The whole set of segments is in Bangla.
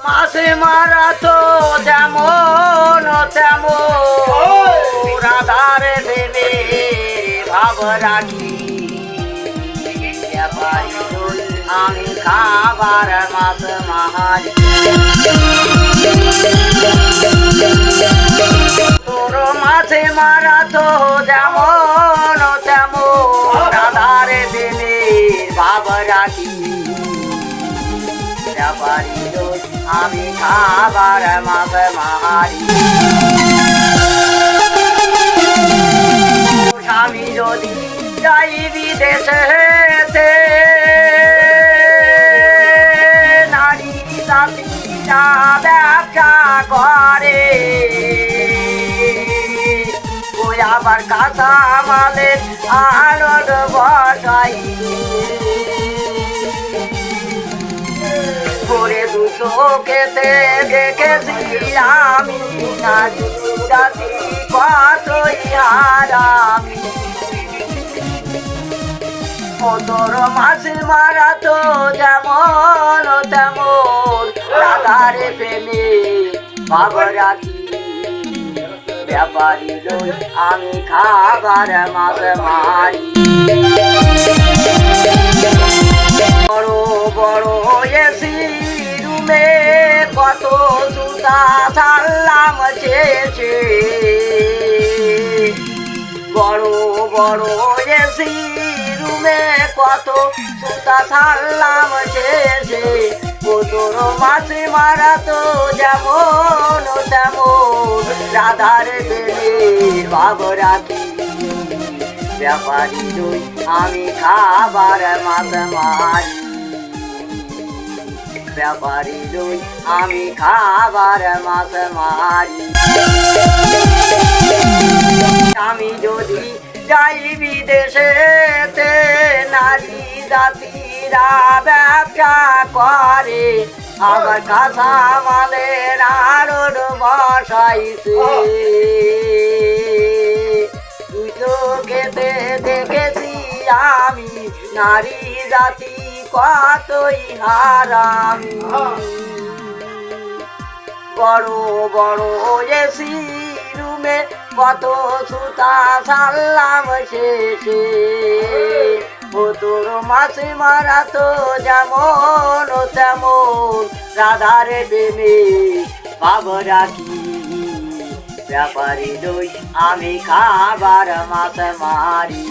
মাছে মারা তো যেমন তেমন রাধারে দেবে ভাব রাখি আমি খাবার মাছ মাহারি তোর মাছে মারা তো যেমন তেমন রাধারে দেবে ভাব রাখি আমি খাবার মাছ মাহারি স্বামী যদি যাই বিদেশেতে নারী জাতিরা ব্যবসা করে ওই আবার কাঁচা মালের আনন্দ বসাই করে দুশো খেতে দেখেছি আমি নারী জাতি কতই হারামি তোর মাছ মারা তো যেমন তেমন রাধারে প্রেমে ভাব রাখি ব্যাপারী লই আমি খাবার মাছ মারি বড় বড় এসি রুমে কত জুতা ছাড়লাম চেয়েছে বড় বড় এসি রুমে কত জুতা ছাড়লাম চেয়েছে ও তোর মাছ মারা তো যেমন তেমন রাধার বেলে ভাব রাখি ব্যাপারী লই আমি খাবার মাছ মারি ব্যাপারী লই আমি খাবার মাছ মারি আমি যদি যাই বিদেশেতে নারী জাতিরা ব্যবসা করে আবার কাঁচা মালের আড়ত বসাইছে খেতে দেখেছি আমি নারী জাতি কতই হারামি বড় বড় এসি রুমে কত সুতা ছাড়লাম শেষে ও তোর মাছ মারা তো যেমন তেমন রাধারে প্রেমে ভাব রাখি ব্যাপারী লই আমি খাবার মাছ মারি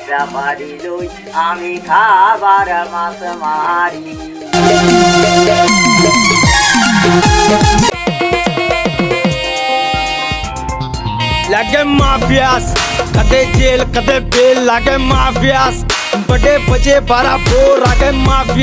ব্যাপারী লই আমি খাবার মাছ মারি लगे माफियास कदे जेल कदे बेल लगे माफियास बड़े बजे बारा बोर आगे माफिया